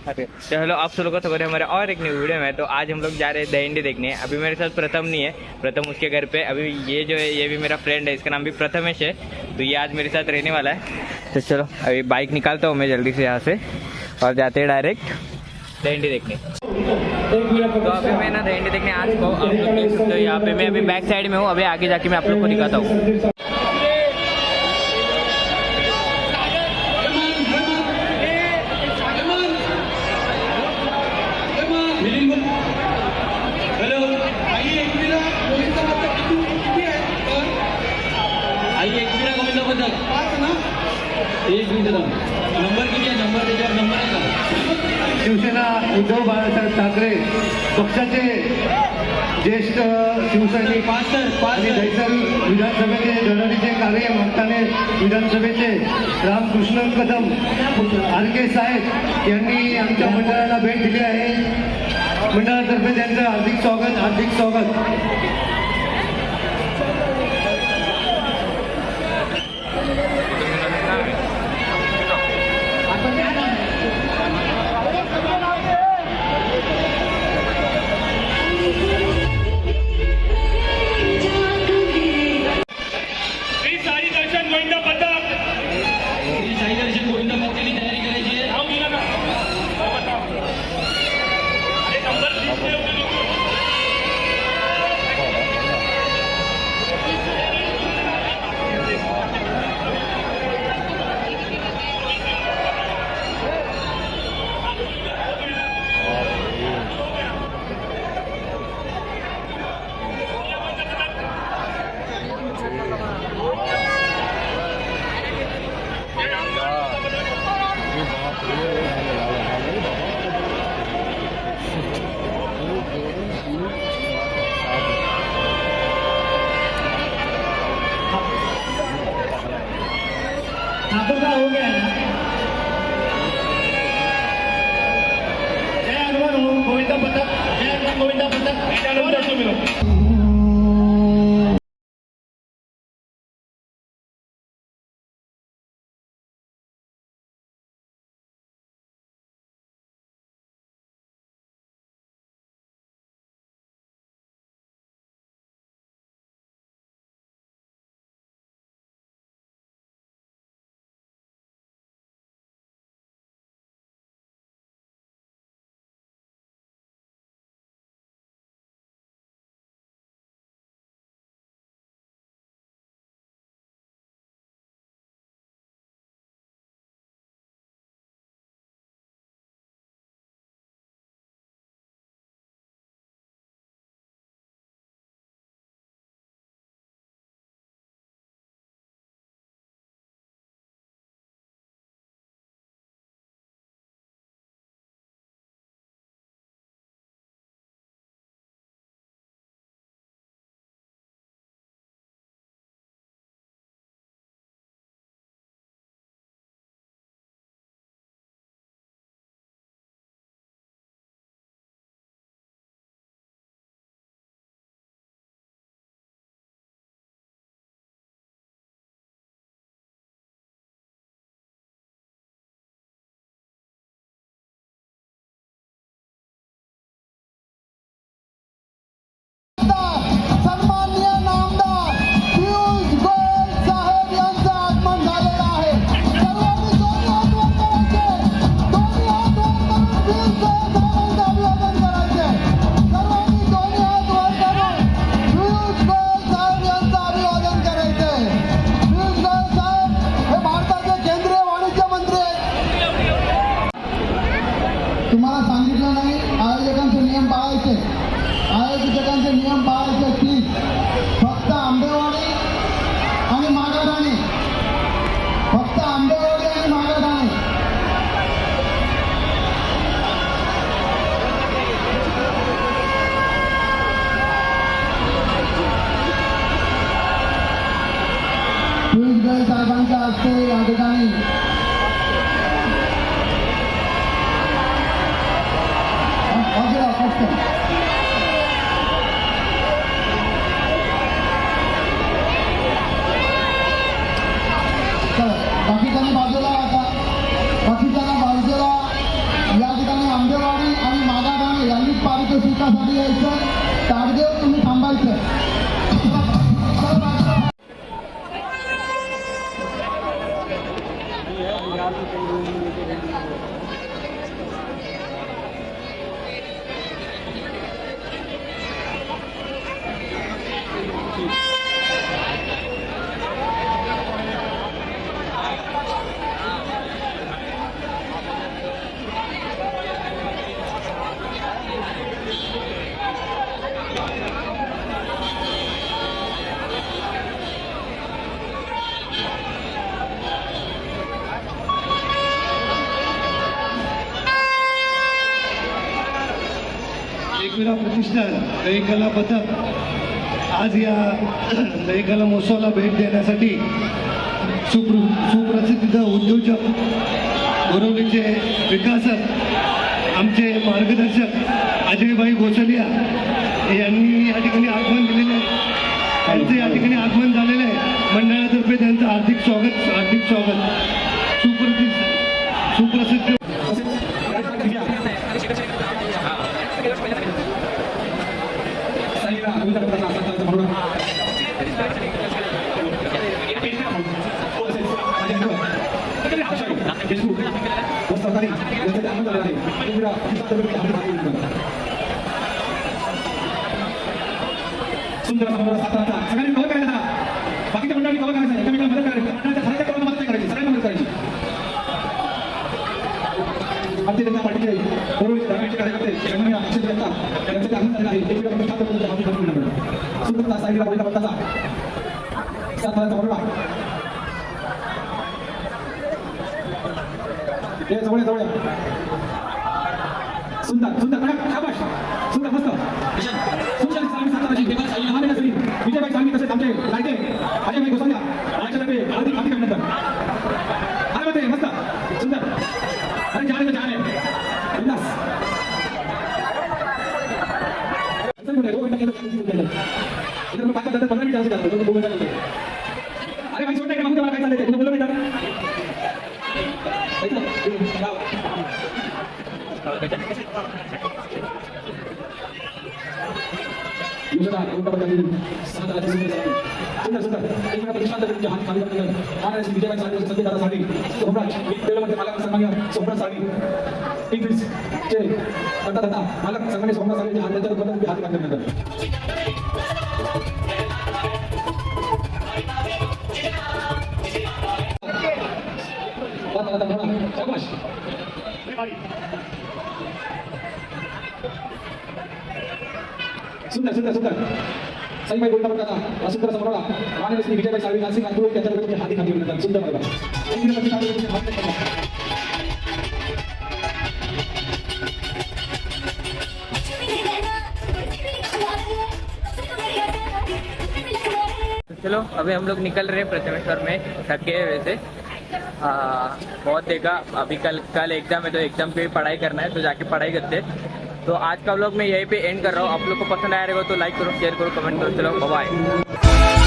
अरे तो हेलो, आप सब लोग को खबर है हमारे और एक न्यू वीडियो में। तो आज हम लोग जा रहे हैं दहीहंडी देखने। अभी मेरे साथ प्रथम नहीं है, प्रथम उसके घर पे। अभी ये जो है ये भी मेरा फ्रेंड है, इसका नाम भी प्रथमेश है। तो ये आज मेरे साथ रहने वाला है। तो चलो अभी बाइक निकालता हूँ मैं जल्दी से यहाँ से और जाते हैं डायरेक्ट दहीहंडी देखने। तो अभी मैं ना दहीहंडी देखने आज को आप लोग देख सकते हो। यहाँ पे मैं अभी बैक साइड में हूँ। अभी आगे जाके मैं आप लोग को दिखाता हूँ। शिवसेना उद्धव बाळासाहेब ठाकरे पक्षाचे ज्येष्ठ शिवसैनिक आणि दहिसर विधानसभेचे धडणीचे कार्य मागताने विधानसभेचे रामकृष्ण कदम आरके साहेब यांनी आमच्या मंडळाला भेट दिली आहे। मंडळातर्फे त्यांचं हार्दिक स्वागत। आपका हो गया ना? जय हनुमान गोविंदा पथक, जय हनुमान गोविंदा पथक। तुम्हाला सांगितलं नाही, आयोजकांचे नियम पाळायचे, आयोजकांचे नियम पाळायचे। प्लीज फक्त आंबेवाडी आणि मागाठाणे, फक्त आंबेवाडी आणि मागाठाणे। पियुष गोयल साहेबांच्या हस्ते या ठिकाणी बाकीच्यांनी बाजूला आता, बाकीच्यांना बाजूला या ठिकाणी दर्शनासाठी यायचं. ताडदेव तुम्ही थांबायचं. एकविरा प्रतिष्ठान दहीकला पथक आज या दहीकला महोत्सवाला भेट देण्यासाठी सुप्रसिद्ध उद्योजक बोरिवलीचे विकासक आमचे मार्गदर्शक अजयभाई गोसलिया यांनी या ठिकाणी आगमन दिलेले आहे. त्यांचं या ठिकाणी आगमन झालेलं आहे. मंडळातर्फे त्यांचं हार्दिक स्वागत. सुप्रसिद्ध सुंदर साताराचा सगळ्यांनी कव्हर करायचा. बाकीच्या मंडळांनी कव्हर करायचं. एकमेकांना मदत करायची. मंडळाच्या खऱ्या कव्हर मदत करायची. सगळ्यांना मदत करायची. भारतीय जनता पार्टीचे बोरिवलीचे धर्माचे कार्यकर्ते सन्माननीय अक्षय जनता त्यांचे आगमन झालेलं आहे. एकमेकांना प्रतिष्ठान माफी करून मंडळ सुंदरता साईडला बोलता पत्ताचा साताराचा बरोडा हे जवळ सुंदर शाबाश सुंदर मस्त सुशांत सामी साताराची लहान नसली विजयभाई सामी तसेच आमचे लाडके अजयभाई गोसाल्या आमच्यातर्फे हार्दिक अभिनंदन. काय म्हणते मस्त सुंदर अरे छान आहे बिंदास इधर पाच 15 मिनिटं असे जातात. अरे भाई छोटा मागून मला काय चाललंय तुला बोलू बेटा सुंदर साईबाई बोलता पडता सुंदर समोरा माननीय श्री विजयभाई साळवी नासिक नागपूर त्यांच्याकडे हार्दिक अभिनंदन. सुंदर बघा चलो अभी हम लोग निकल रहे हैं प्रथमेश्वर में थके हैं वैसे. बहुत देखा अभी कल एग्जाम है तो एग्जाम पे भी पढ़ाई करना है तो जाके पढ़ाई करते हैं. तो आज का व्लॉग मैं यहीं पे एंड कर रहा हूँ. आप लोग को पसंद आया रहेगा तो लाइक करो, शेयर करो, कमेंट करो. चलो बाय.